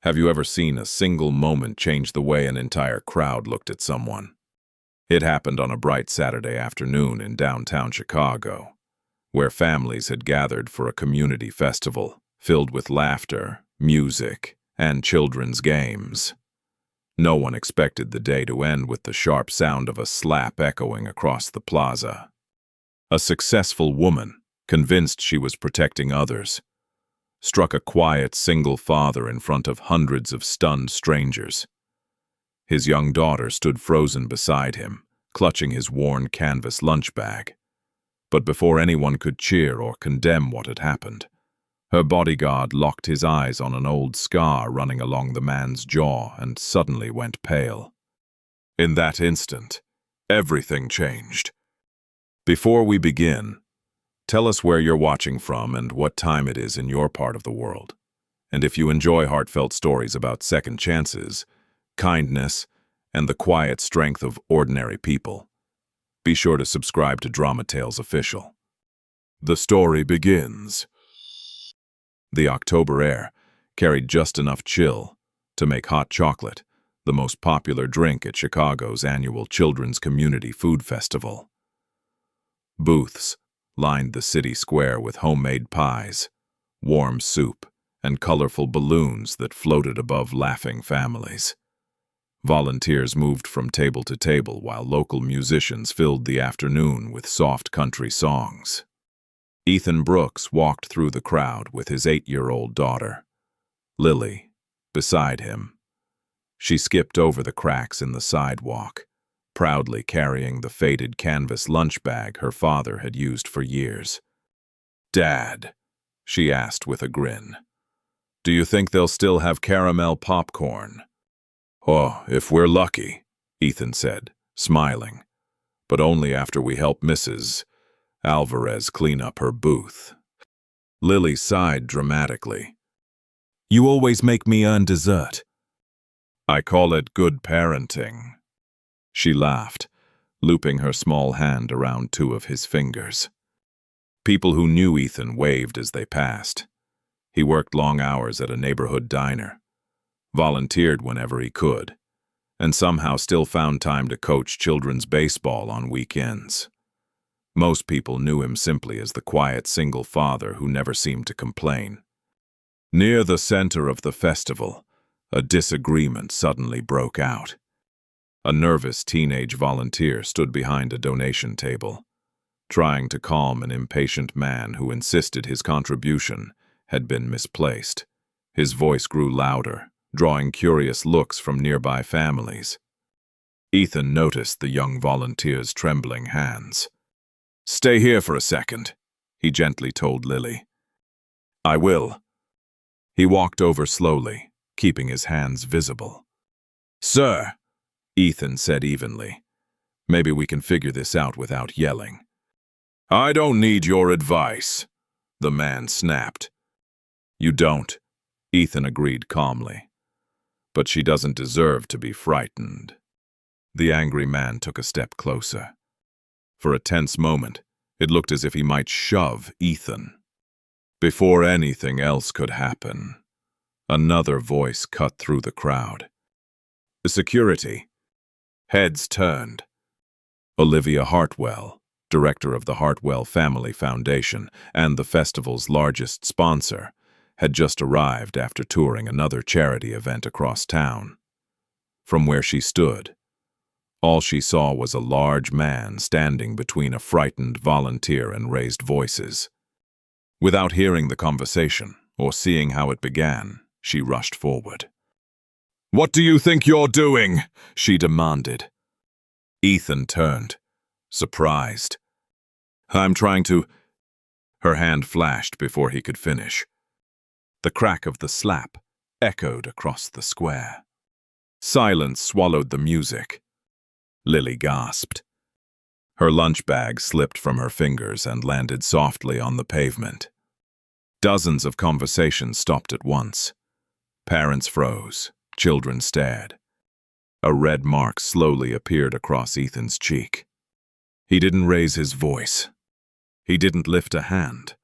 Have you ever seen a single moment change the way an entire crowd looked at someone? It happened on a bright Saturday afternoon in downtown Chicago, where families had gathered for a community festival filled with laughter, music, and children's games. No one expected the day to end with the sharp sound of a slap echoing across the plaza. A successful woman, convinced she was protecting others, struck a quiet single father in front of hundreds of stunned strangers. His young daughter stood frozen beside him, clutching his worn canvas lunch bag. But before anyone could cheer or condemn what had happened, her bodyguard locked his eyes on an old scar running along the man's jaw and suddenly went pale. In that instant, everything changed. Before we begin, tell us where you're watching from and what time it is in your part of the world. And if you enjoy heartfelt stories about second chances, kindness, and the quiet strength of ordinary people, be sure to subscribe to Drama Tales Official. The story begins. The October air carried just enough chill to make hot chocolate the most popular drink at Chicago's annual Children's Community Food Festival. Booths lined the city square with homemade pies, warm soup, and colorful balloons that floated above laughing families. Volunteers moved from table to table while local musicians filled the afternoon with soft country songs. Ethan Brooks walked through the crowd with his 8-year-old daughter, Lily, beside him. She skipped over the cracks in the sidewalk, proudly carrying the faded canvas lunch bag her father had used for years. "Dad," she asked with a grin, "do you think they'll still have caramel popcorn?" "Oh, if we're lucky," Ethan said, smiling, "but only after we help Mrs. Alvarez clean up her booth." Lily sighed dramatically. "You always make me earn dessert." "I call it good parenting." She laughed, looping her small hand around 2 of his fingers. People who knew Ethan waved as they passed. He worked long hours at a neighborhood diner, volunteered whenever he could, and somehow still found time to coach children's baseball on weekends. Most people knew him simply as the quiet single father who never seemed to complain. Near the center of the festival, a disagreement suddenly broke out. A nervous teenage volunteer stood behind a donation table, trying to calm an impatient man who insisted his contribution had been misplaced. His voice grew louder, drawing curious looks from nearby families. Ethan noticed the young volunteer's trembling hands. "Stay here for a second," he gently told Lily. "I will." He walked over slowly, keeping his hands visible. "Sir," Ethan said evenly, "maybe we can figure this out without yelling." "I don't need your advice," the man snapped. "You don't," Ethan agreed calmly. "But she doesn't deserve to be frightened." The angry man took a step closer. For a tense moment, it looked as if he might shove Ethan. Before anything else could happen, another voice cut through the crowd. "The security." Heads turned. Olivia Hartwell, director of the Hartwell Family Foundation and the festival's largest sponsor, had just arrived after touring another charity event across town. From where she stood, all she saw was a large man standing between a frightened volunteer and raised voices. Without hearing the conversation or seeing how it began, she rushed forward. "What do you think you're doing?" she demanded. Ethan turned, surprised. "I'm trying to—" Her hand flashed before he could finish. The crack of the slap echoed across the square. Silence swallowed the music. Lily gasped. Her lunch bag slipped from her fingers and landed softly on the pavement. Dozens of conversations stopped at once. Parents froze. Children stared. A red mark slowly appeared across Ethan's cheek. He didn't raise his voice. He didn't lift a hand.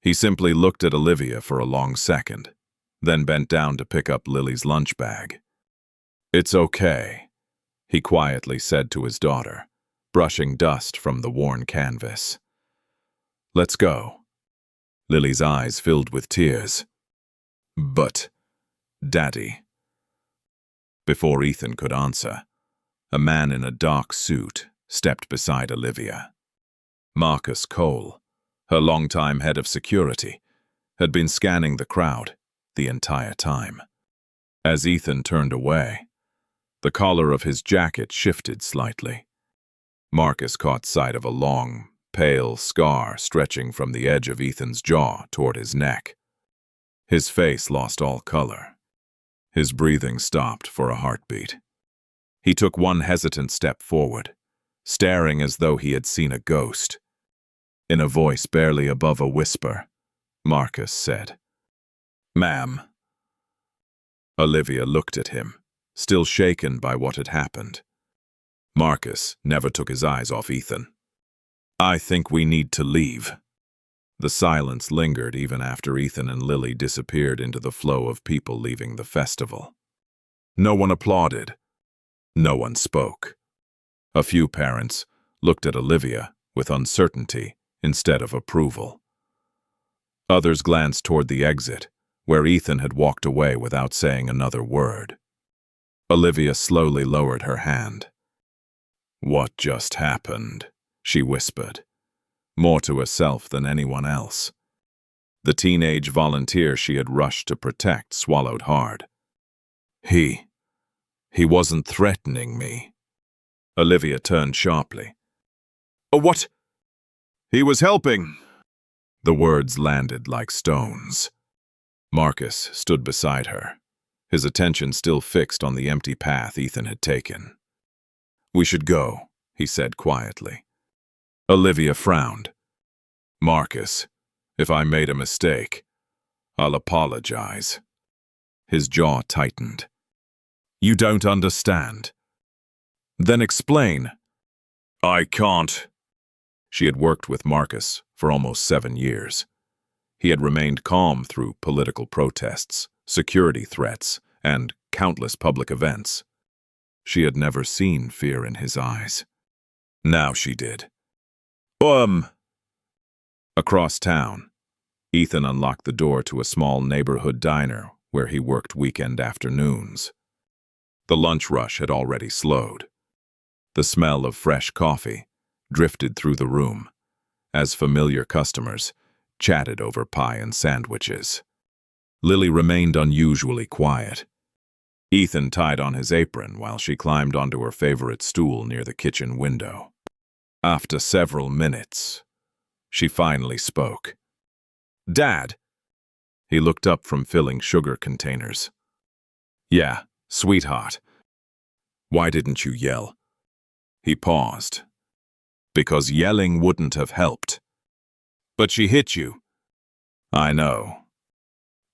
He simply looked at Olivia for a long second, then bent down to pick up Lily's lunch bag. "It's okay," he quietly said to his daughter, brushing dust from the worn canvas. "Let's go." Lily's eyes filled with tears. "But, Daddy..." Before Ethan could answer, a man in a dark suit stepped beside Olivia. Marcus Cole, her longtime head of security, had been scanning the crowd the entire time. As Ethan turned away, the collar of his jacket shifted slightly. Marcus caught sight of a long, pale scar stretching from the edge of Ethan's jaw toward his neck. His face lost all color. His breathing stopped for a heartbeat. He took one hesitant step forward, staring as though he had seen a ghost. In a voice barely above a whisper, Marcus said, "Ma'am." Olivia looked at him, still shaken by what had happened. Marcus never took his eyes off Ethan. "I think we need to leave." The silence lingered even after Ethan and Lily disappeared into the flow of people leaving the festival. No one applauded. No one spoke. A few parents looked at Olivia with uncertainty instead of approval. Others glanced toward the exit, where Ethan had walked away without saying another word. Olivia slowly lowered her hand. "What just happened?" she whispered, more to herself than anyone else. The teenage volunteer she had rushed to protect swallowed hard. He wasn't threatening me." Olivia turned sharply. "Oh, what?" "He was helping." The words landed like stones. Marcus stood beside her, his attention still fixed on the empty path Ethan had taken. "We should go," he said quietly. Olivia frowned. "Marcus, if I made a mistake, I'll apologize." His jaw tightened. "You don't understand." "Then explain." "I can't." She had worked with Marcus for almost 7 years. He had remained calm through political protests, security threats, and countless public events. She had never seen fear in his eyes. Now she did. Across town, Ethan unlocked the door to a small neighborhood diner where he worked weekend afternoons. The lunch rush had already slowed. The smell of fresh coffee drifted through the room as familiar customers chatted over pie and sandwiches. Lily remained unusually quiet. Ethan tied on his apron while she climbed onto her favorite stool near the kitchen window. After several minutes, she finally spoke. "Dad." He looked up from filling sugar containers. "Yeah, sweetheart. Why didn't you yell?" He paused. "Because yelling wouldn't have helped." "But she hit you." "I know."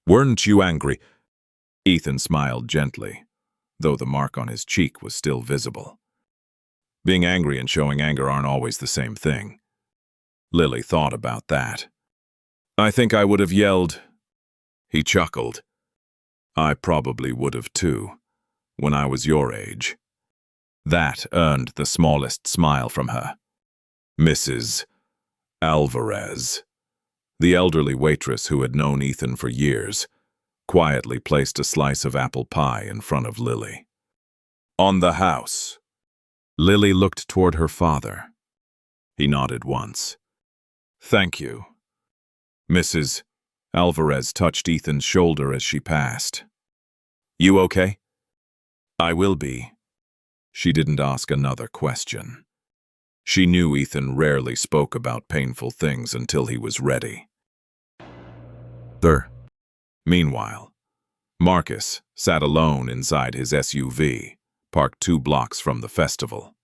"Weren't you angry?" Ethan smiled gently, though the mark on his cheek was still visible. Being angry and showing anger aren't always the same thing. Lily thought about that. "I think I would have yelled." He chuckled. "I probably would have too, when I was your age." That earned the smallest smile from her. Mrs. Alvarez, the elderly waitress who had known Ethan for years, quietly placed a slice of apple pie in front of Lily. "On the house." Lily looked toward her father. He nodded once. "Thank you." Mrs. Alvarez touched Ethan's shoulder as she passed. "You okay?" "I will be." She didn't ask another question. She knew Ethan rarely spoke about painful things until he was ready. Meanwhile, Marcus sat alone inside his SUV, parked 2 blocks from the festival.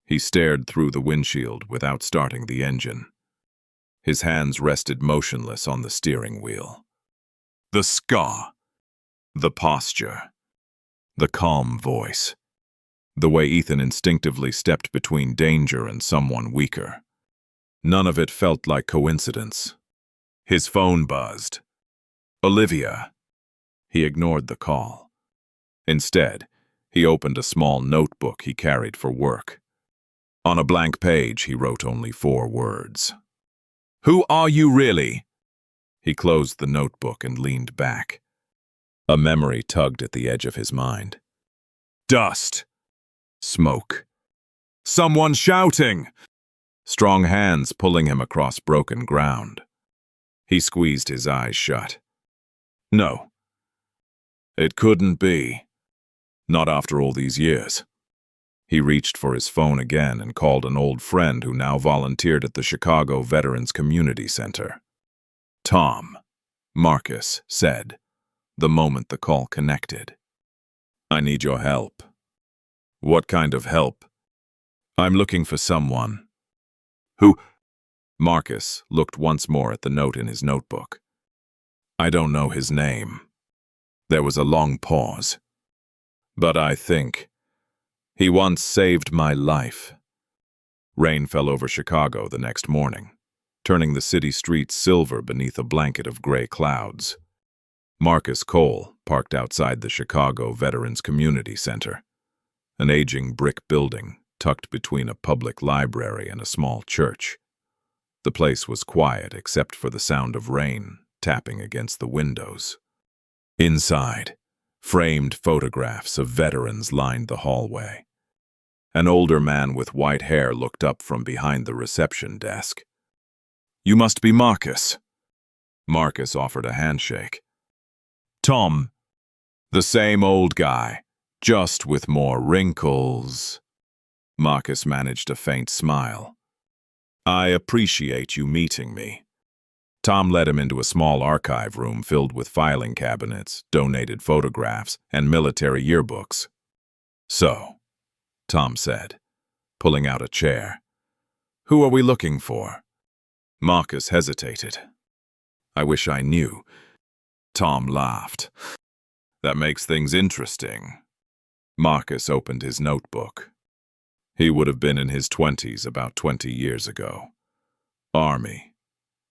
He stared through the windshield without starting the engine. His hands rested motionless on the steering wheel. The scar, the posture, the calm voice, the way Ethan instinctively stepped between danger and someone weaker. None of it felt like coincidence. His phone buzzed. "Olivia." He ignored the call. Instead, he opened a small notebook he carried for work. On a blank page, he wrote only 4 words. "Who are you really?" He closed the notebook and leaned back. A memory tugged at the edge of his mind. Dust. Smoke. Someone shouting! Strong hands pulling him across broken ground. He squeezed his eyes shut. No. It couldn't be. Not after all these years. He reached for his phone again and called an old friend who now volunteered at the Chicago Veterans Community Center. Tom, Marcus said, the moment the call connected. I need your help. What kind of help? I'm looking for someone. Who? Marcus looked once more at the note in his notebook. I don't know his name. There was a long pause. But I think he once saved my life. Rain fell over Chicago the next morning, turning the city streets silver beneath a blanket of gray clouds. Marcus Cole parked outside the Chicago Veterans Community Center, an aging brick building tucked between a public library and a small church. The place was quiet except for the sound of rain tapping against the windows. Inside, framed photographs of veterans lined the hallway. An older man with white hair looked up from behind the reception desk. You must be Marcus. Marcus offered a handshake. Tom. The same old guy, just with more wrinkles. Marcus managed a faint smile. I appreciate you meeting me. Tom led him into a small archive room filled with filing cabinets, donated photographs, and military yearbooks. So, Tom said, pulling out a chair. Who are we looking for? Marcus hesitated. I wish I knew. Tom laughed. That makes things interesting. Marcus opened his notebook. He would have been in his 20s about 20 years ago. Army,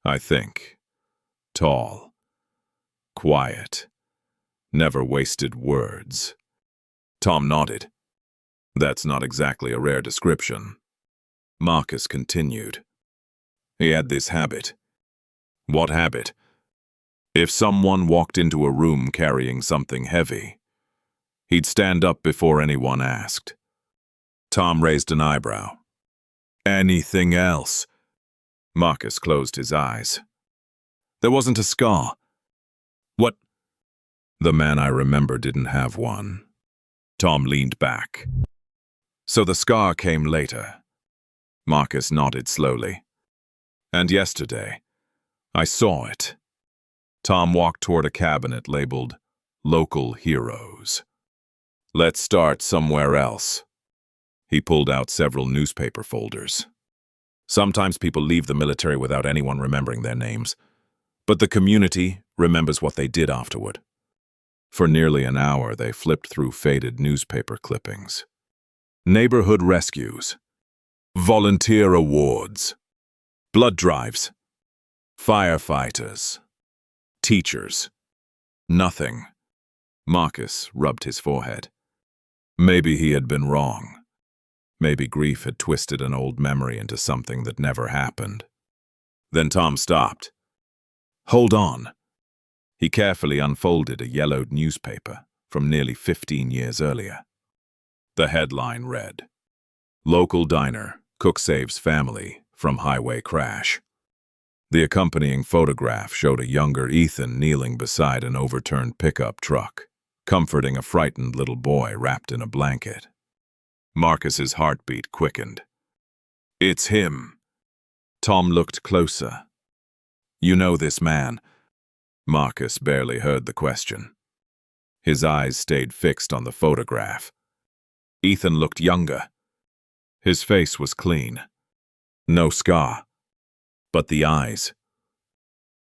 I think. Tall. Quiet. Never wasted words. Tom nodded. That's not exactly a rare description. Marcus continued. He had this habit. What habit? If someone walked into a room carrying something heavy, he'd stand up before anyone asked. Tom raised an eyebrow. Anything else? Marcus closed his eyes. There wasn't a scar. What? The man I remember didn't have one. Tom leaned back. So the scar came later. Marcus nodded slowly. And yesterday, I saw it. Tom walked toward a cabinet labeled Local Heroes. Let's start somewhere else. He pulled out several newspaper folders. Sometimes people leave the military without anyone remembering their names, but the community remembers what they did afterward. For nearly an hour, they flipped through faded newspaper clippings. Neighborhood rescues. Volunteer awards. Blood drives. Firefighters. Teachers. Nothing. Marcus rubbed his forehead. Maybe he had been wrong. Maybe grief had twisted an old memory into something that never happened. Then Tom stopped. Hold on. He carefully unfolded a yellowed newspaper from nearly 15 years earlier. The headline read, Local Diner, Cook Saves Family from Highway Crash. The accompanying photograph showed a younger Ethan kneeling beside an overturned pickup truck, comforting a frightened little boy wrapped in a blanket. Marcus's heartbeat quickened. It's him. Tom looked closer. You know this man. Marcus barely heard the question. His eyes stayed fixed on the photograph. Ethan looked younger. His face was clean. No scar. But the eyes.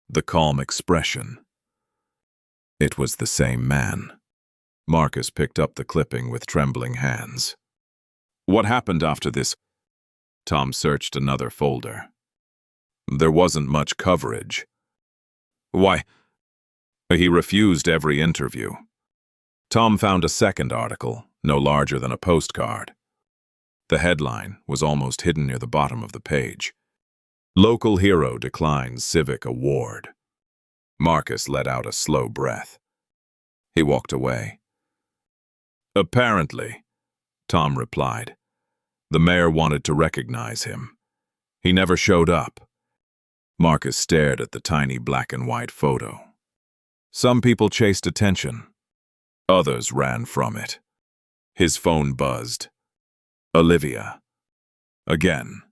The calm expression. It was the same man. Marcus picked up the clipping with trembling hands. What happened after this? Tom searched another folder. There wasn't much coverage. Why? He refused every interview. Tom found a second article, no larger than a postcard. The headline was almost hidden near the bottom of the page. Local hero declines civic award. Marcus let out a slow breath. He walked away. Apparently, Tom replied. The mayor wanted to recognize him. He never showed up. Marcus stared at the tiny black and white photo. Some people chased attention. Others ran from it. His phone buzzed. Olivia. Again.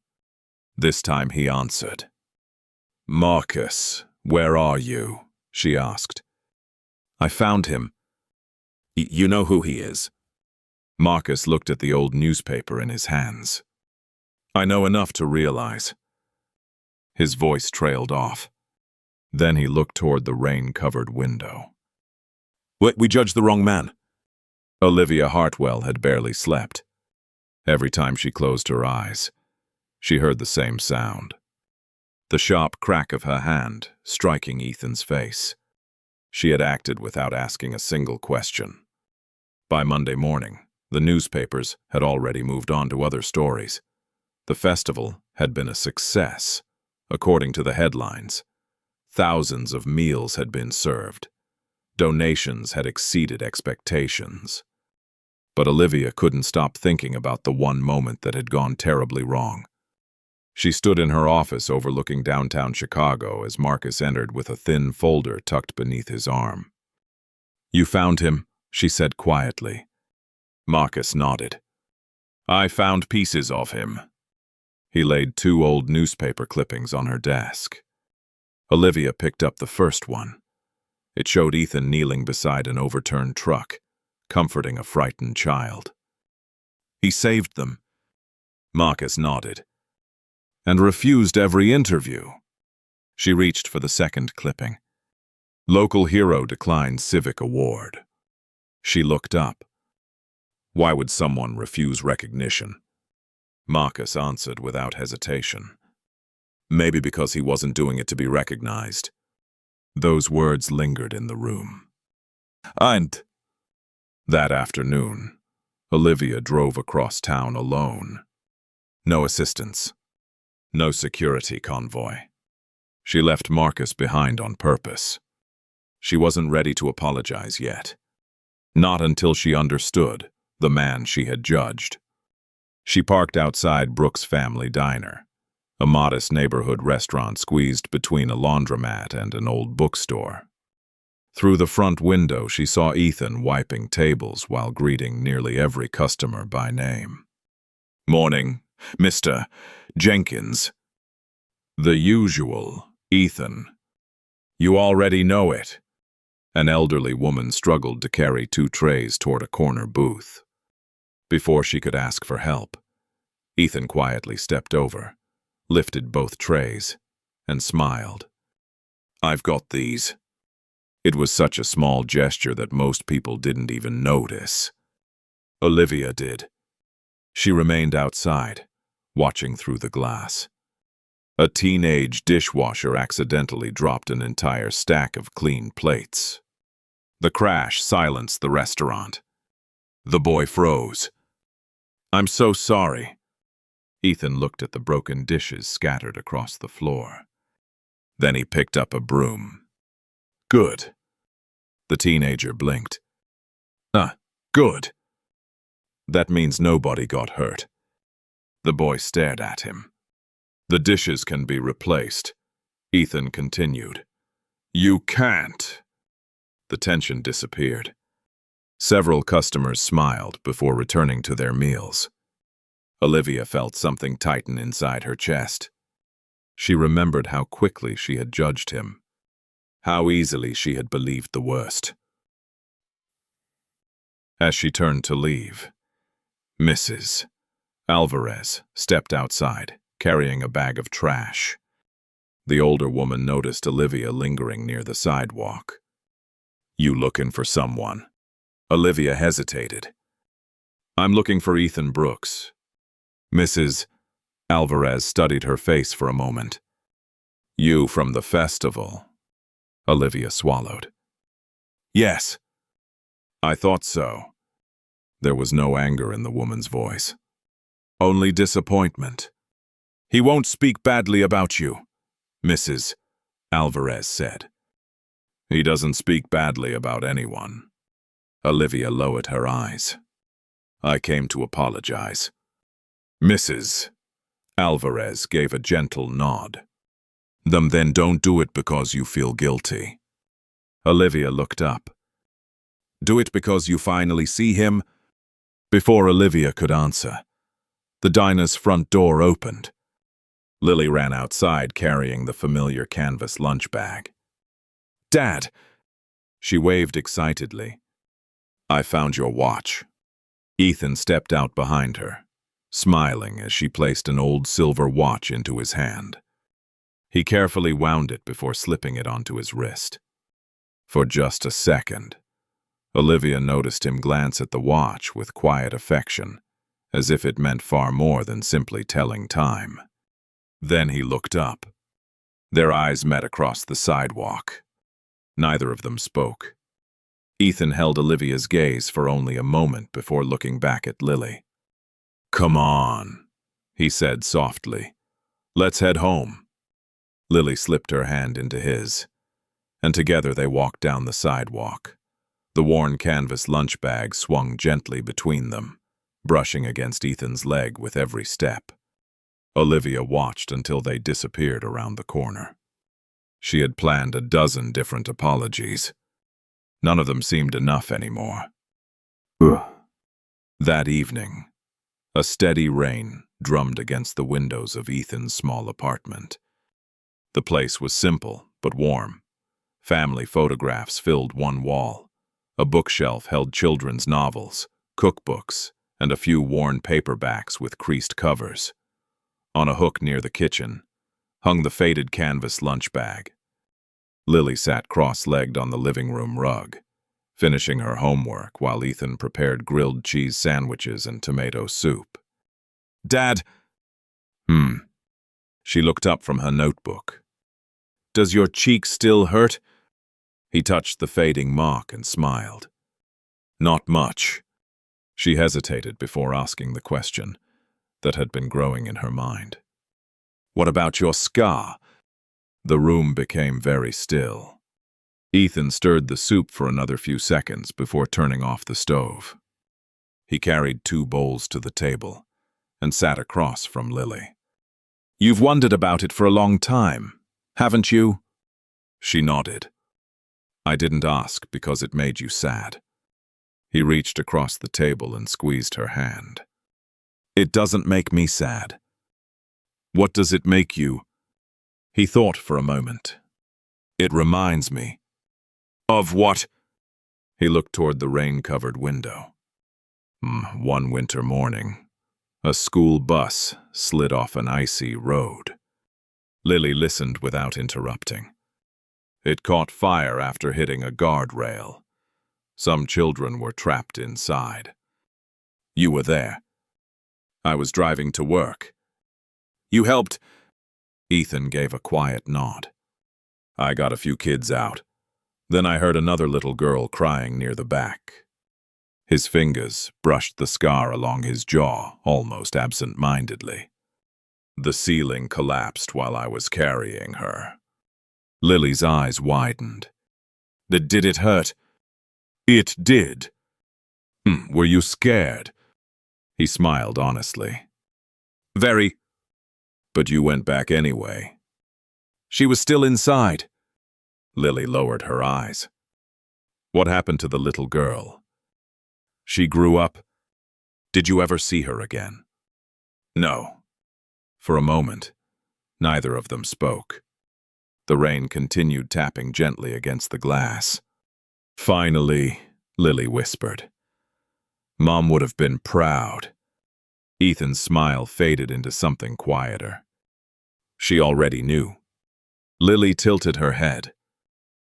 This time he answered. Marcus, where are you? She asked. I found him. You know who he is? Marcus looked at the old newspaper in his hands. I know enough to realize. His voice trailed off. Then he looked toward the rain-covered window. We judged the wrong man. Olivia Hartwell had barely slept. Every time she closed her eyes, she heard the same sound. The sharp crack of her hand striking Ethan's face. She had acted without asking a single question. By Monday morning, the newspapers had already moved on to other stories. The festival had been a success, according to the headlines. Thousands of meals had been served. Donations had exceeded expectations. But Olivia couldn't stop thinking about the one moment that had gone terribly wrong. She stood in her office overlooking downtown Chicago as Marcus entered with a thin folder tucked beneath his arm. You found him, she said quietly. Marcus nodded. I found pieces of him. He laid 2 old newspaper clippings on her desk. Olivia picked up the first one. It showed Ethan kneeling beside an overturned truck, comforting a frightened child. He saved them. Marcus nodded. And refused every interview. She reached for the second clipping. Local hero declines civic award. She looked up. Why would someone refuse recognition? Marcus answered without hesitation. Maybe because he wasn't doing it to be recognized. Those words lingered in the room. And that afternoon, Olivia drove across town alone. No assistance. No security convoy. She left Marcus behind on purpose. She wasn't ready to apologize yet. Not until she understood the man she had judged. She parked outside Brooks' family diner, a modest neighborhood restaurant squeezed between a laundromat and an old bookstore. Through the front window, she saw Ethan wiping tables while greeting nearly every customer by name. Morning, Mr. Jenkins. The usual, Ethan. You already know it. An elderly woman struggled to carry 2 trays toward a corner booth. Before she could ask for help, Ethan quietly stepped over, lifted both trays, and smiled. I've got these. It was such a small gesture that most people didn't even notice. Olivia did. She remained outside, watching through the glass. A teenage dishwasher accidentally dropped an entire stack of clean plates. The crash silenced the restaurant. The boy froze. I'm so sorry. Ethan looked at the broken dishes scattered across the floor. Then he picked up a broom. Good. The teenager blinked. Good. That means nobody got hurt. The boy stared at him. The dishes can be replaced. Ethan continued. You can't. The tension disappeared. Several customers smiled before returning to their meals. Olivia felt something tighten inside her chest. She remembered how quickly she had judged him, how easily she had believed the worst. As she turned to leave, Mrs. Alvarez stepped outside, carrying a bag of trash. The older woman noticed Olivia lingering near the sidewalk. You looking for someone? Olivia hesitated. I'm looking for Ethan Brooks. Mrs. Alvarez studied her face for a moment. You from the festival. Olivia swallowed. Yes. I thought so. There was no anger in the woman's voice. Only disappointment. He won't speak badly about you, Mrs. Alvarez said. He doesn't speak badly about anyone. Olivia lowered her eyes. I came to apologize. Mrs. Alvarez gave a gentle nod. Then don't do it because you feel guilty. Olivia looked up. Do it because you finally see him? Before Olivia could answer, the diner's front door opened. Lily ran outside carrying the familiar canvas lunch bag. Dad! She waved excitedly. I found your watch. Ethan stepped out behind her, smiling as she placed an old silver watch into his hand. He carefully wound it before slipping it onto his wrist. For just a second, Olivia noticed him glance at the watch with quiet affection, as if it meant far more than simply telling time. Then he looked up. Their eyes met across the sidewalk. Neither of them spoke. Ethan held Olivia's gaze for only a moment before looking back at Lily. Come on, he said softly. Let's head home. Lily slipped her hand into his, and together they walked down the sidewalk. The worn canvas lunch bag swung gently between them, brushing against Ethan's leg with every step. Olivia watched until they disappeared around the corner. She had planned a dozen different apologies. None of them seemed enough anymore. That evening, a steady rain drummed against the windows of Ethan's small apartment. The place was simple but warm. Family photographs filled one wall. A bookshelf held children's novels, cookbooks, and a few worn paperbacks with creased covers. On a hook near the kitchen hung the faded canvas lunch bag. Lily sat cross-legged on the living room rug, finishing her homework while Ethan prepared grilled cheese sandwiches and tomato soup. Dad! She looked up from her notebook. Does your cheek still hurt? He touched the fading mark and smiled. Not much. She hesitated before asking the question that had been growing in her mind. What about your scar? The room became very still. Ethan stirred the soup for another few seconds before turning off the stove. He carried 2 bowls to the table and sat across from Lily. You've wondered about it for a long time, haven't you? She nodded. I didn't ask because it made you sad. He reached across the table and squeezed her hand. It doesn't make me sad. What does it make you? He thought for a moment. It reminds me. Of what? He looked toward the rain-covered window. One winter morning, a school bus slid off an icy road. Lily listened without interrupting. It caught fire after hitting a guardrail. Some children were trapped inside. You were there. I was driving to work. You helped. Ethan gave a quiet nod. I got a few kids out. Then I heard another little girl crying near the back. His fingers brushed the scar along his jaw almost absent-mindedly. The ceiling collapsed while I was carrying her. Lily's eyes widened. Did it hurt? It did. Were you scared? He smiled honestly. Very. But you went back anyway. She was still inside. Lily lowered her eyes. What happened to the little girl? She grew up. Did you ever see her again? No. For a moment, neither of them spoke. The rain continued tapping gently against the glass. Finally, Lily whispered. Mom would have been proud. Ethan's smile faded into something quieter. She already knew. Lily tilted her head.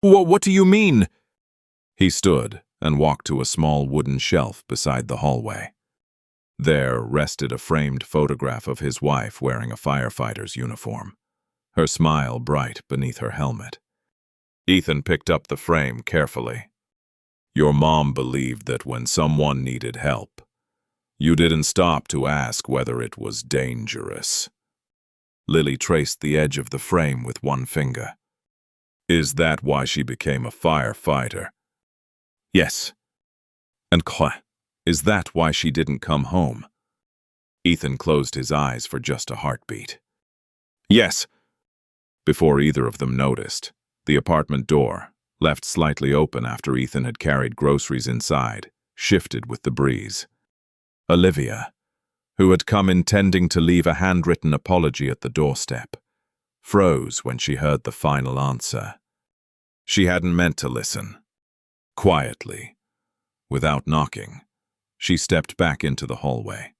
What do you mean? He stood and walked to a small wooden shelf beside the hallway. There rested a framed photograph of his wife wearing a firefighter's uniform, her smile bright beneath her helmet. Ethan picked up the frame carefully. Your mom believed that when someone needed help, you didn't stop to ask whether it was dangerous. Lily traced the edge of the frame with one finger. Is that why she became a firefighter? Yes. And is that why she didn't come home? Ethan closed his eyes for just a heartbeat. Yes. Before either of them noticed, the apartment door, left slightly open after Ethan had carried groceries inside, shifted with the breeze. Olivia, who had come intending to leave a handwritten apology at the doorstep, froze when she heard the final answer. She hadn't meant to listen. Quietly, without knocking, she stepped back into the hallway.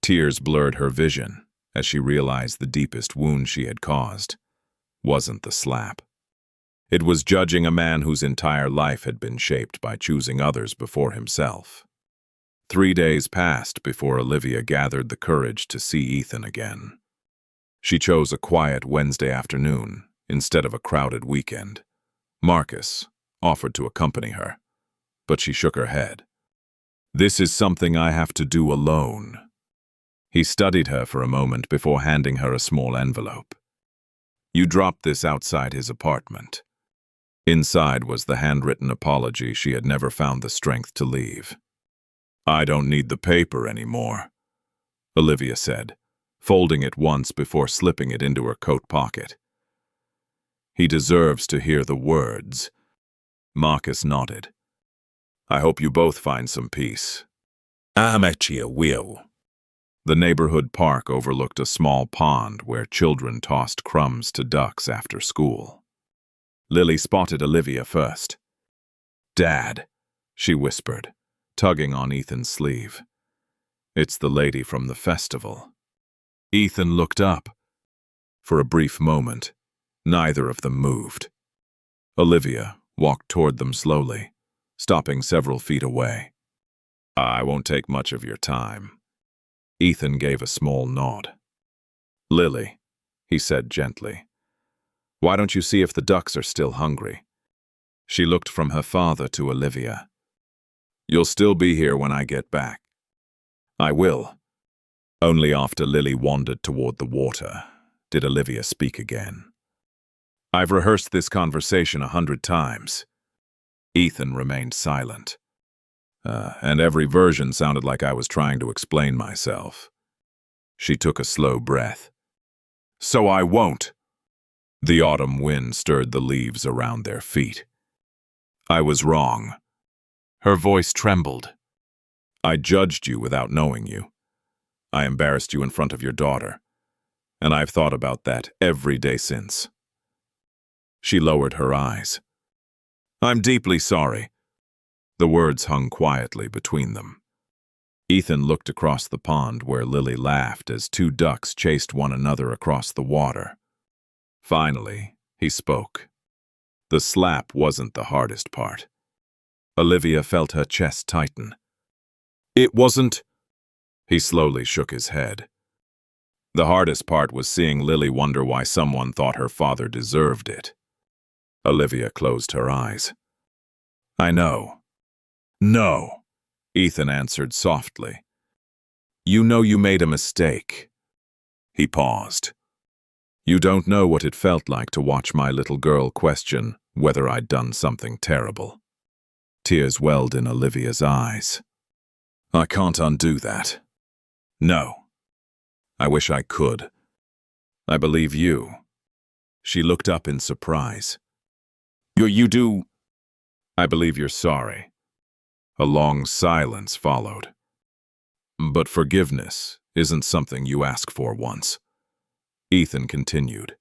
Tears blurred her vision as she realized the deepest wound she had caused wasn't the slap. It was judging a man whose entire life had been shaped by choosing others before himself. 3 days passed before Olivia gathered the courage to see Ethan again. She chose a quiet Wednesday afternoon instead of a crowded weekend. Marcus offered to accompany her, but she shook her head. This is something I have to do alone. He studied her for a moment before handing her a small envelope. You dropped this outside his apartment. Inside was the handwritten apology she had never found the strength to leave. I don't need the paper anymore, Olivia said, folding it once before slipping it into her coat pocket. He deserves to hear the words. Marcus nodded. I hope you both find some peace. Amatia will. The neighborhood park overlooked a small pond where children tossed crumbs to ducks after school. Lily spotted Olivia first. Dad, she whispered, tugging on Ethan's sleeve. It's the lady from the festival. Ethan looked up. For a brief moment, neither of them moved. Olivia walked toward them slowly, stopping several feet away. I won't take much of your time. Ethan gave a small nod. Lily, he said gently, why don't you see if the ducks are still hungry? She looked from her father to Olivia. You'll still be here when I get back. I will. Only after Lily wandered toward the water did Olivia speak again. I've rehearsed this conversation 100 times. Ethan remained silent. And every version sounded like I was trying to explain myself. She took a slow breath. So I won't. The autumn wind stirred the leaves around their feet. I was wrong. Her voice trembled. I judged you without knowing you. I embarrassed you in front of your daughter, and I've thought about that every day since. She lowered her eyes. I'm deeply sorry. The words hung quietly between them. Ethan looked across the pond where Lily laughed as 2 ducks chased one another across the water. Finally, he spoke. The slap wasn't the hardest part. Olivia felt her chest tighten. It wasn't. He slowly shook his head. The hardest part was seeing Lily wonder why someone thought her father deserved it. Olivia closed her eyes. I know. No, Ethan answered softly. You know you made a mistake. He paused. You don't know what it felt like to watch my little girl question whether I'd done something terrible. Tears welled in Olivia's eyes. I can't undo that. No. I wish I could. I believe you. She looked up in surprise. You do? I believe you're sorry. A long silence followed. But forgiveness isn't something you ask for once. Ethan continued.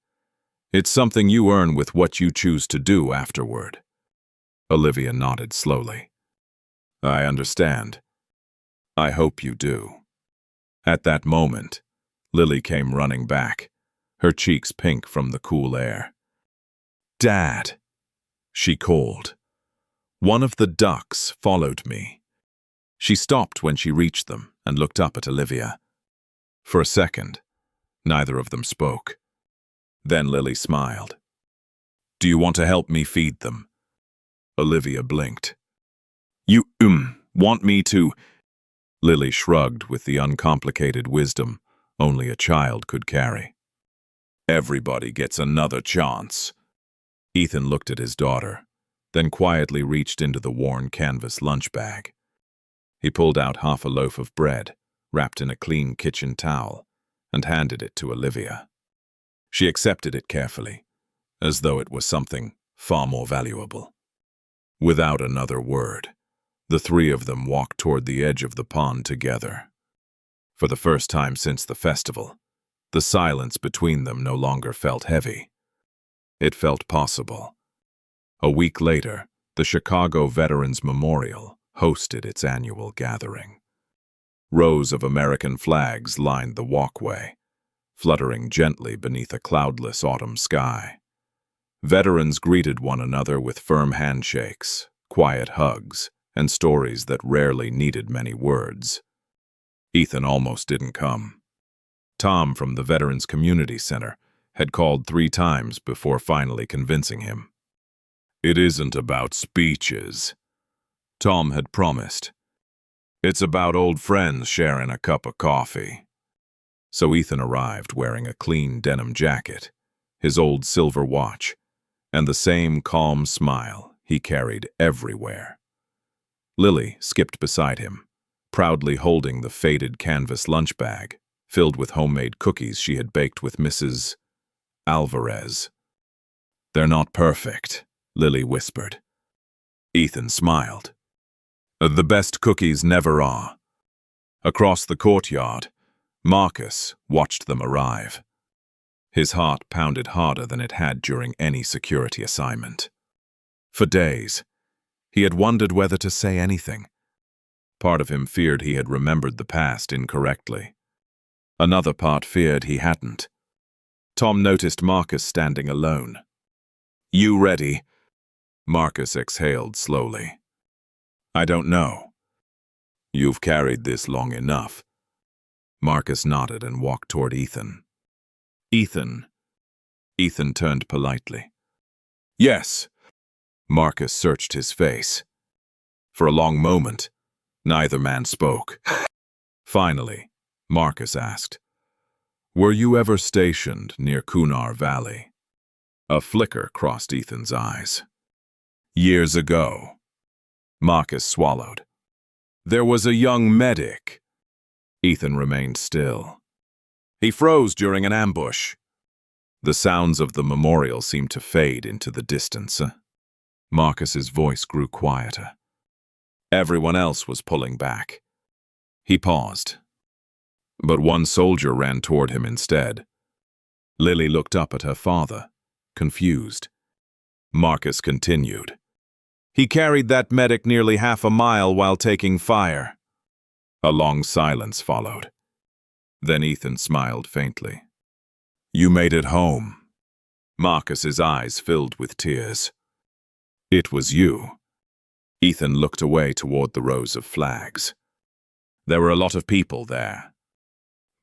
It's something you earn with what you choose to do afterward. Olivia nodded slowly. I understand. I hope you do. At that moment, Lily came running back, her cheeks pink from the cool air. Dad, she called. One of the ducks followed me. She stopped when she reached them and looked up at Olivia. For a second, neither of them spoke. Then Lily smiled. Do you want to help me feed them? Olivia blinked. You, want me to? Lily shrugged with the uncomplicated wisdom only a child could carry. Everybody gets another chance. Ethan looked at his daughter, then quietly reached into the worn canvas lunch bag. He pulled out half a loaf of bread, wrapped in a clean kitchen towel, and handed it to Olivia. She accepted it carefully, as though it was something far more valuable. Without another word, the three of them walked toward the edge of the pond together. For the first time since the festival, the silence between them no longer felt heavy. It felt possible. A week later, the Chicago Veterans Memorial hosted its annual gathering. Rows of American flags lined the walkway, fluttering gently beneath a cloudless autumn sky. Veterans greeted one another with firm handshakes, quiet hugs, and stories that rarely needed many words. Ethan almost didn't come. Tom from the Veterans Community Center had called 3 times before finally convincing him. It isn't about speeches, Tom had promised. It's about old friends sharing a cup of coffee. So Ethan arrived wearing a clean denim jacket, his old silver watch, and the same calm smile he carried everywhere. Lily skipped beside him, proudly holding the faded canvas lunch bag filled with homemade cookies she had baked with Mrs. Alvarez. They're not perfect, Lily whispered. Ethan smiled. The best cookies never are. Across the courtyard, Marcus watched them arrive. His heart pounded harder than it had during any security assignment. For days, he had wondered whether to say anything. Part of him feared he had remembered the past incorrectly. Another part feared he hadn't. Tom noticed Marcus standing alone. You ready? Marcus exhaled slowly. I don't know. You've carried this long enough. Marcus nodded and walked toward Ethan. Ethan. Ethan turned politely. Yes. Marcus searched his face. For a long moment, neither man spoke. Finally, Marcus asked, Were you ever stationed near Kunar Valley? A flicker crossed Ethan's eyes. Years ago. Marcus swallowed. There was a young medic. Ethan remained still. He froze during an ambush. The sounds of the memorial seemed to fade into the distance. Marcus's voice grew quieter. Everyone else was pulling back. He paused. But one soldier ran toward him instead. Lily looked up at her father, confused. Marcus continued. He carried that medic nearly half a mile while taking fire. A long silence followed. Then Ethan smiled faintly. You made it home. Marcus's eyes filled with tears. It was you. Ethan looked away toward the rows of flags. There were a lot of people there.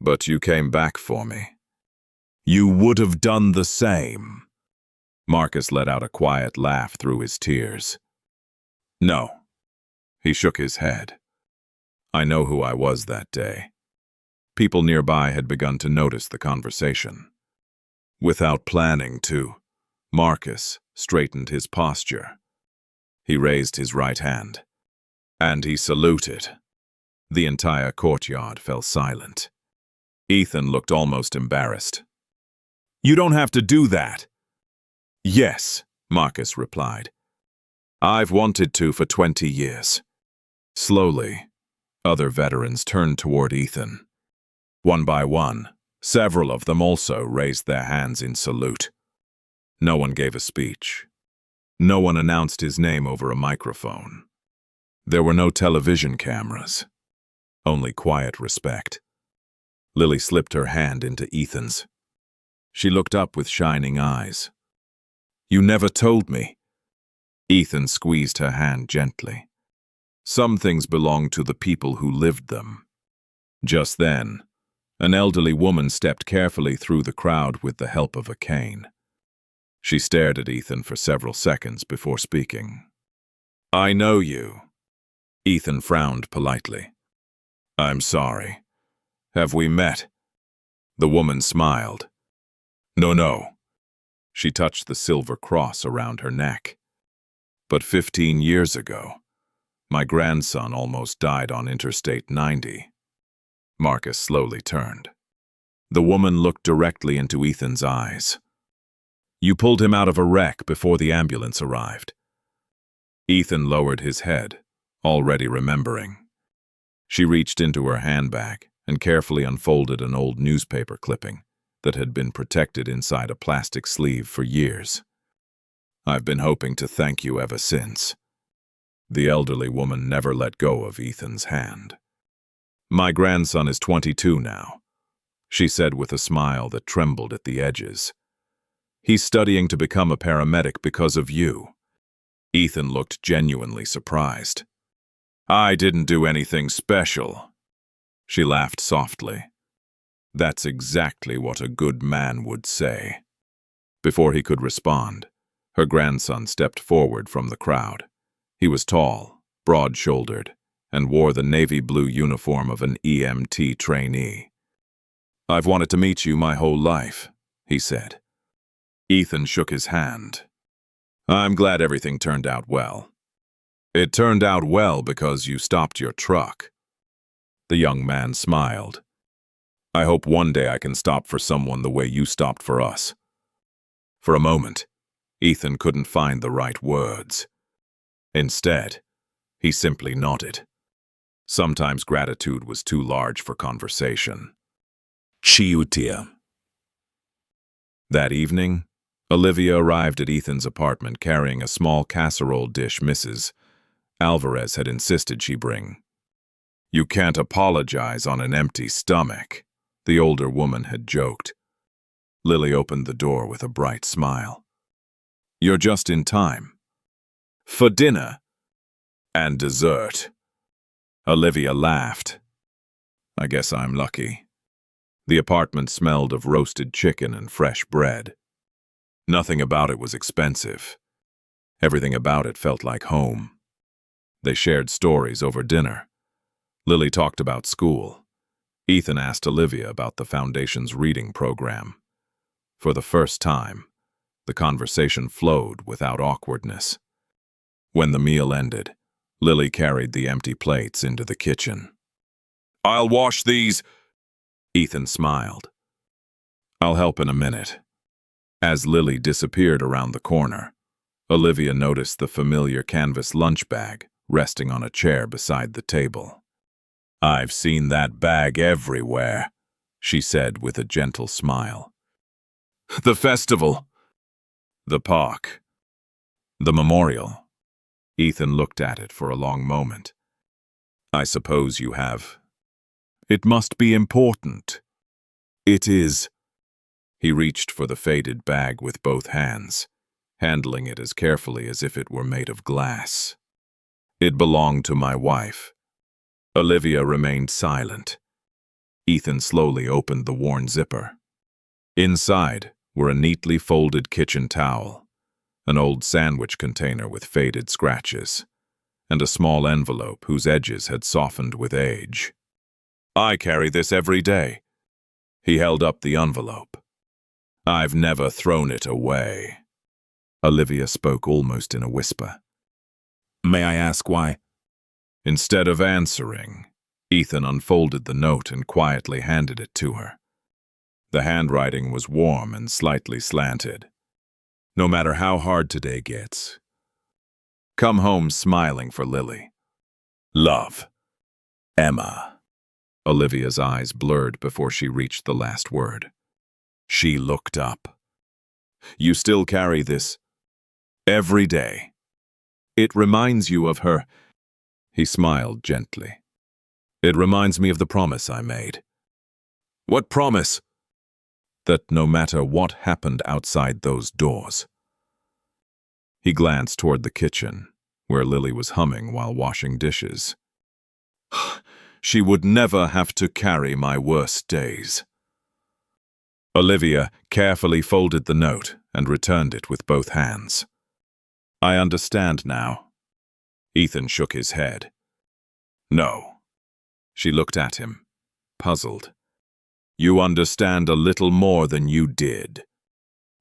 But you came back for me. You would have done the same. Marcus let out a quiet laugh through his tears. No. He shook his head. I know who I was that day. People nearby had begun to notice the conversation. Without planning to, Marcus straightened his posture. He raised his right hand, and he saluted. The entire courtyard fell silent. Ethan looked almost embarrassed. You don't have to do that. Yes, Marcus replied. I've wanted to for 20 years. Slowly, other veterans turned toward Ethan. One by one, several of them also raised their hands in salute. No one gave a speech. No one announced his name over a microphone. There were no television cameras, only quiet respect. Lily slipped her hand into Ethan's. She looked up with shining eyes. You never told me. Ethan squeezed her hand gently. Some things belong to the people who lived them. Just then, an elderly woman stepped carefully through the crowd with the help of a cane. She stared at Ethan for several seconds before speaking. I know you. Ethan frowned politely. I'm sorry. Have we met? The woman smiled. No. She touched the silver cross around her neck. But 15 years ago, my grandson almost died on Interstate 90. Marcus slowly turned. The woman looked directly into Ethan's eyes. You pulled him out of a wreck before the ambulance arrived. Ethan lowered his head, already remembering. She reached into her handbag and carefully unfolded an old newspaper clipping that had been protected inside a plastic sleeve for years. I've been hoping to thank you ever since. The elderly woman never let go of Ethan's hand. My grandson is 22 now, she said with a smile that trembled at the edges. He's studying to become a paramedic because of you. Ethan looked genuinely surprised. I didn't do anything special. She laughed softly. That's exactly what a good man would say. Before he could respond, her grandson stepped forward from the crowd. He was tall, broad-shouldered, and wore the navy blue uniform of an EMT trainee. I've wanted to meet you my whole life, he said. Ethan shook his hand. I'm glad everything turned out well. It turned out well because you stopped your truck. The young man smiled. I hope one day I can stop for someone the way you stopped for us. For a moment, Ethan couldn't find the right words. Instead, he simply nodded. Sometimes gratitude was too large for conversation. Chiutia. That evening, Olivia arrived at Ethan's apartment carrying a small casserole dish Mrs. Alvarez had insisted she bring. You can't apologize on an empty stomach, the older woman had joked. Lily opened the door with a bright smile. You're just in time. For dinner. And dessert. Olivia laughed. I guess I'm lucky. The apartment smelled of roasted chicken and fresh bread. Nothing about it was expensive. Everything about it felt like home. They shared stories over dinner. Lily talked about school. Ethan asked Olivia about the Foundation's reading program. For the first time, the conversation flowed without awkwardness. When the meal ended, Lily carried the empty plates into the kitchen. I'll wash these. Ethan smiled. I'll help in a minute. As Lily disappeared around the corner, Olivia noticed the familiar canvas lunch bag resting on a chair beside the table. I've seen that bag everywhere, she said with a gentle smile. The festival. The park. The memorial. Ethan looked at it for a long moment. I suppose you have. It must be important. It is. He reached for the faded bag with both hands, handling it as carefully as if it were made of glass. It belonged to my wife. Olivia remained silent. Ethan slowly opened the worn zipper. Inside were a neatly folded kitchen towel, an old sandwich container with faded scratches, and a small envelope whose edges had softened with age. I carry this every day. He held up the envelope. I've never thrown it away. Olivia spoke almost in a whisper. May I ask why? Instead of answering, Ethan unfolded the note and quietly handed it to her. The handwriting was warm and slightly slanted. No matter how hard today gets, come home smiling for Lily. Love. Emma. Olivia's eyes blurred before she reached the last word. She looked up. You still carry this every day. It reminds you of her. He smiled gently. It reminds me of the promise I made. What promise? That no matter what happened outside those doors. He glanced toward the kitchen, where Lily was humming while washing dishes. She would never have to carry my worst days. Olivia carefully folded the note and returned it with both hands. I understand now. Ethan shook his head. No. She looked at him, puzzled. You understand a little more than you did.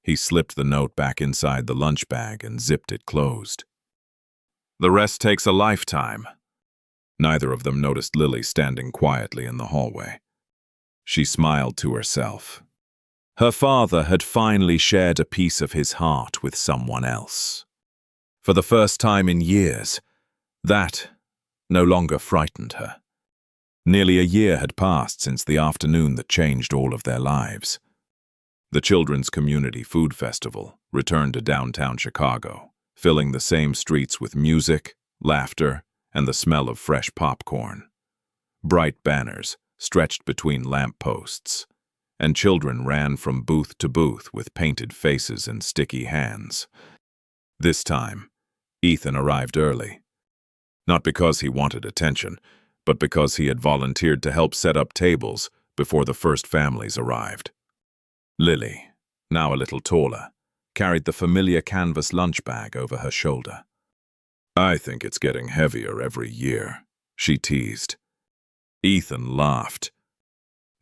He slipped the note back inside the lunch bag and zipped it closed. The rest takes a lifetime. Neither of them noticed Lily standing quietly in the hallway. She smiled to herself. Her father had finally shared a piece of his heart with someone else. For the first time in years, that no longer frightened her. Nearly a year had passed since the afternoon that changed all of their lives. The Children's Community Food Festival returned to downtown Chicago, filling the same streets with music, laughter, and the smell of fresh popcorn. Bright banners stretched between lampposts, and children ran from booth to booth with painted faces and sticky hands. This time, Ethan arrived early. Not because he wanted attention, but because he had volunteered to help set up tables before the first families arrived. Lily, now a little taller, carried the familiar canvas lunch bag over her shoulder. I think it's getting heavier every year, she teased. Ethan laughed.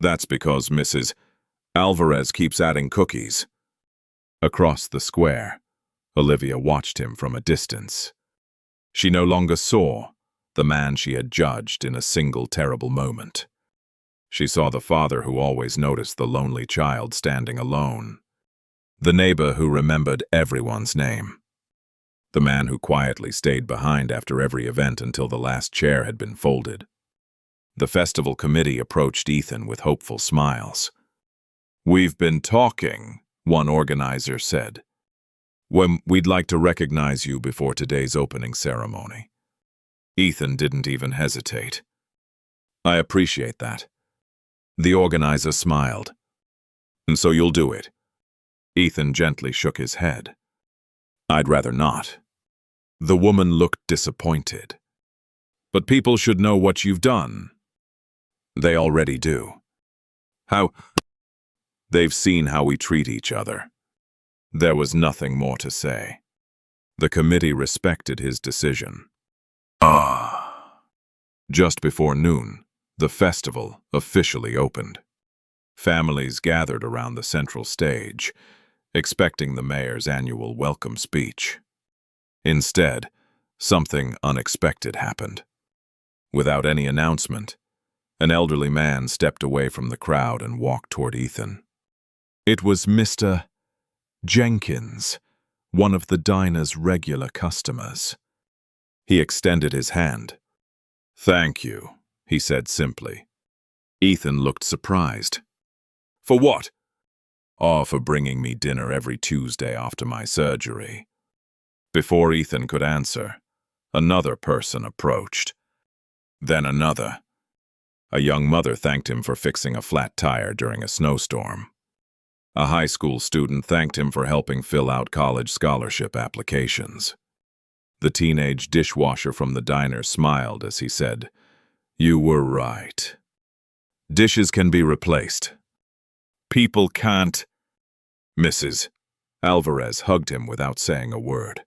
That's because Mrs. Alvarez keeps adding cookies. Across the square, Olivia watched him from a distance. She no longer saw the man she had judged in a single terrible moment. She saw the father who always noticed the lonely child standing alone, the neighbor who remembered everyone's name, the man who quietly stayed behind after every event until the last chair had been folded. The festival committee approached Ethan with hopeful smiles. We've been talking, one organizer said. We'd like to recognize you before today's opening ceremony. Ethan didn't even hesitate. I appreciate that. The organizer smiled. And so you'll do it. Ethan gently shook his head. I'd rather not. The woman looked disappointed. But people should know what you've done. They already do. They've seen how we treat each other. There was nothing more to say. The committee respected his decision. Just before noon, the festival officially opened. Families gathered around the central stage, expecting the mayor's annual welcome speech. Instead, something unexpected happened. Without any announcement, an elderly man stepped away from the crowd and walked toward Ethan. It was Mr. Jenkins, one of the diner's regular customers. He extended his hand. Thank you, he said simply. Ethan looked surprised. For what? Oh, for bringing me dinner every Tuesday after my surgery. Before Ethan could answer, another person approached. Then another. A young mother thanked him for fixing a flat tire during a snowstorm. A high school student thanked him for helping fill out college scholarship applications. The teenage dishwasher from the diner smiled as he said, You were right. Dishes can be replaced. People can't. Mrs. Alvarez hugged him without saying a word.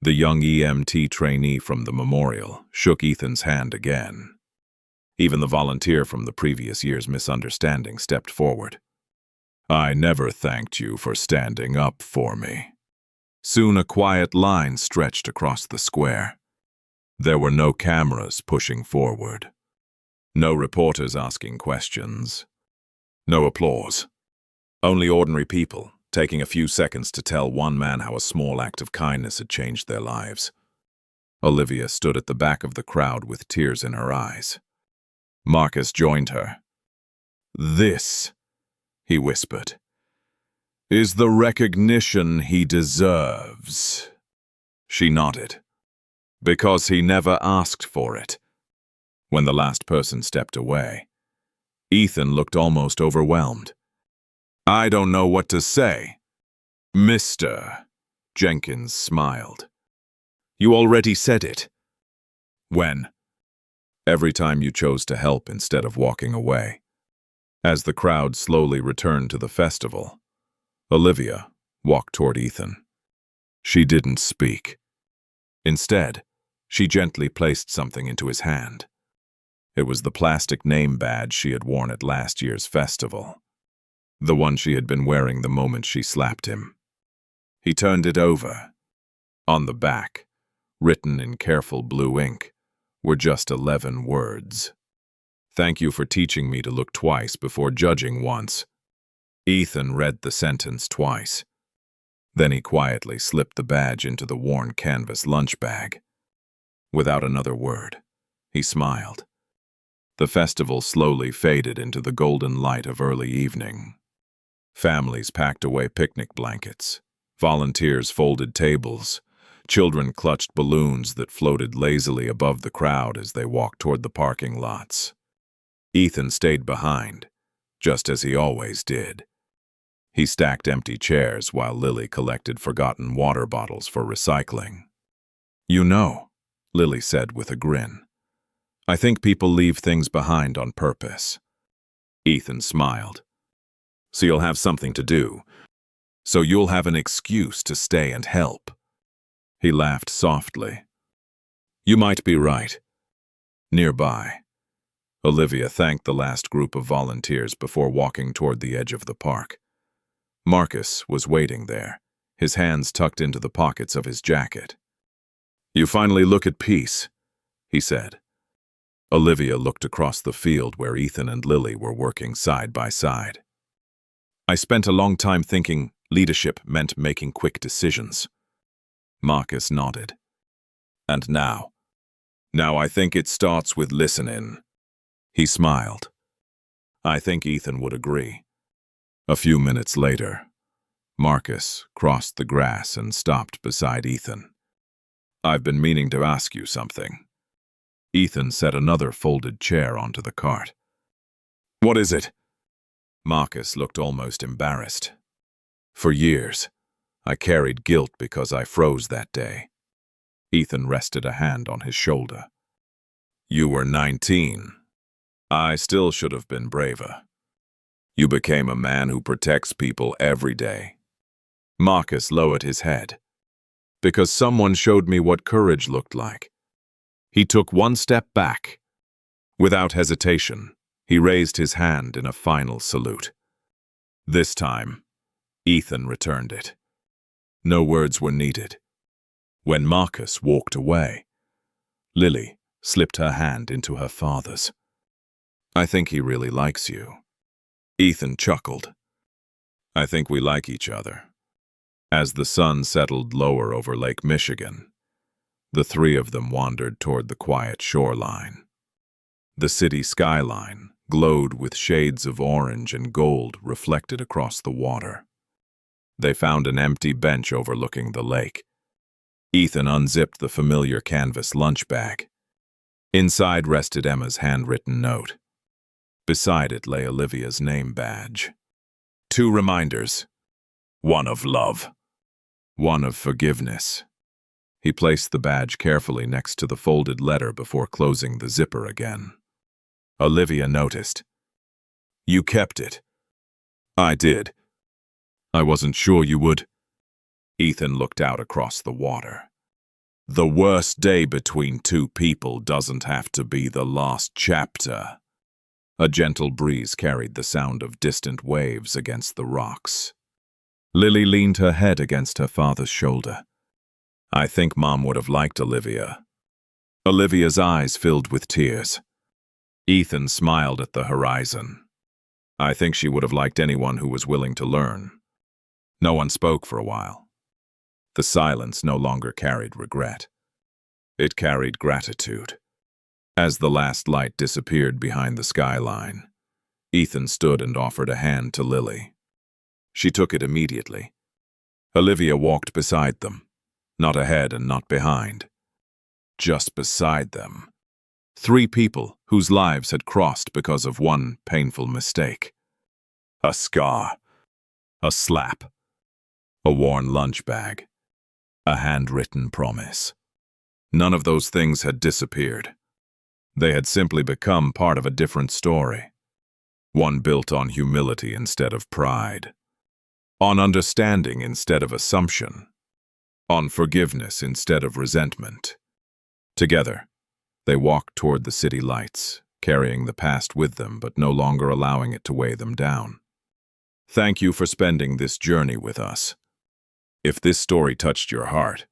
The young EMT trainee from the memorial shook Ethan's hand again. Even the volunteer from the previous year's misunderstanding stepped forward. I never thanked you for standing up for me. Soon a quiet line stretched across the square. There were no cameras pushing forward. No reporters asking questions. No applause. Only ordinary people taking a few seconds to tell one man how a small act of kindness had changed their lives. Olivia stood at the back of the crowd with tears in her eyes. Marcus joined her. This, he whispered, is the recognition he deserves. She nodded. Because he never asked for it. When the last person stepped away, Ethan looked almost overwhelmed. I don't know what to say. Mr. Jenkins smiled. You already said it. When? Every time you chose to help instead of walking away. As the crowd slowly returned to the festival, Olivia walked toward Ethan. She didn't speak. Instead, she gently placed something into his hand. It was the plastic name badge she had worn at last year's festival. The one she had been wearing the moment she slapped him. He turned it over. On the back, written in careful blue ink, were just 11 words. "Thank you for teaching me to look twice before judging once." Ethan read the sentence twice. Then he quietly slipped the badge into the worn canvas lunch bag. Without another word, he smiled. The festival slowly faded into the golden light of early evening. Families packed away picnic blankets. Volunteers folded tables. Children clutched balloons that floated lazily above the crowd as they walked toward the parking lots. Ethan stayed behind, just as he always did. He stacked empty chairs while Lily collected forgotten water bottles for recycling. "You know," Lily said with a grin, "I think people leave things behind on purpose." Ethan smiled. "So you'll have something to do. So you'll have an excuse to stay and help." He laughed softly. "You might be right." Nearby, Olivia thanked the last group of volunteers before walking toward the edge of the park. Marcus was waiting there, his hands tucked into the pockets of his jacket. "You finally look at peace," he said. Olivia looked across the field where Ethan and Lily were working side by side. "I spent a long time thinking leadership meant making quick decisions." Marcus nodded. "And now I think it starts with listening." He smiled. I think Ethan would agree. A few minutes later, Marcus crossed the grass and stopped beside Ethan. "I've been meaning to ask you something." Ethan set another folded chair onto the cart. "What is it?" Marcus looked almost embarrassed. "For years, I carried guilt because I froze that day." Ethan rested a hand on his shoulder. "You were 19. I still should have been braver. You became a man who protects people every day." Marcus lowered his head. "Because someone showed me what courage looked like." He took one step back. Without hesitation, he raised his hand in a final salute. This time, Ethan returned it. No words were needed. When Marcus walked away, Lily slipped her hand into her father's. "I think he really likes you." Ethan chuckled. "I think we like each other." As the sun settled lower over Lake Michigan, the three of them wandered toward the quiet shoreline. The city skyline glowed with shades of orange and gold reflected across the water. They found an empty bench overlooking the lake. Ethan unzipped the familiar canvas lunch bag. Inside rested Emma's handwritten note. Beside it lay Olivia's name badge. 2 reminders. One of love. One of forgiveness. He placed the badge carefully next to the folded letter before closing the zipper again. Olivia noticed. "You kept it." "I did. I wasn't sure you would." Ethan looked out across the water. "The worst day between two people doesn't have to be the last chapter." A gentle breeze carried the sound of distant waves against the rocks. Lily leaned her head against her father's shoulder. "I think Mom would have liked Olivia." Olivia's eyes filled with tears. Ethan smiled at the horizon. "I think she would have liked anyone who was willing to learn." No one spoke for a while. The silence no longer carried regret. It carried gratitude. As the last light disappeared behind the skyline, Ethan stood and offered a hand to Lily. She took it immediately. Olivia walked beside them, not ahead and not behind. Just beside them. 3 people whose lives had crossed because of one painful mistake. A scar. A slap. A worn lunch bag. A handwritten promise. None of those things had disappeared. They had simply become part of a different story. One built on humility instead of pride. On understanding instead of assumption. On forgiveness instead of resentment. Together, they walked toward the city lights, carrying the past with them but no longer allowing it to weigh them down. Thank you for spending this journey with us. If this story touched your heart,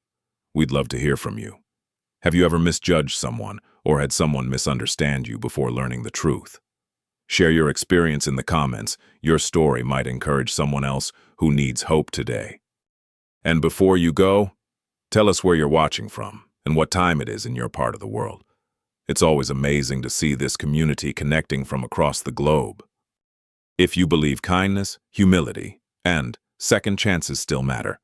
we'd love to hear from you. Have you ever misjudged someone or had someone misunderstand you before learning the truth? Share your experience in the comments. Your story might encourage someone else who needs hope today. And before you go, tell us where you're watching from and what time it is in your part of the world. It's always amazing to see this community connecting from across the globe. If you believe kindness, humility, and second chances still matter,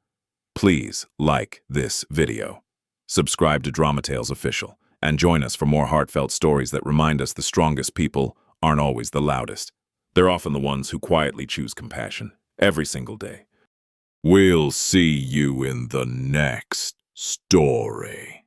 please like this video. Subscribe to Drama Tales Official and join us for more heartfelt stories that remind us the strongest people aren't always the loudest. They're often the ones who quietly choose compassion every single day. We'll see you in the next story.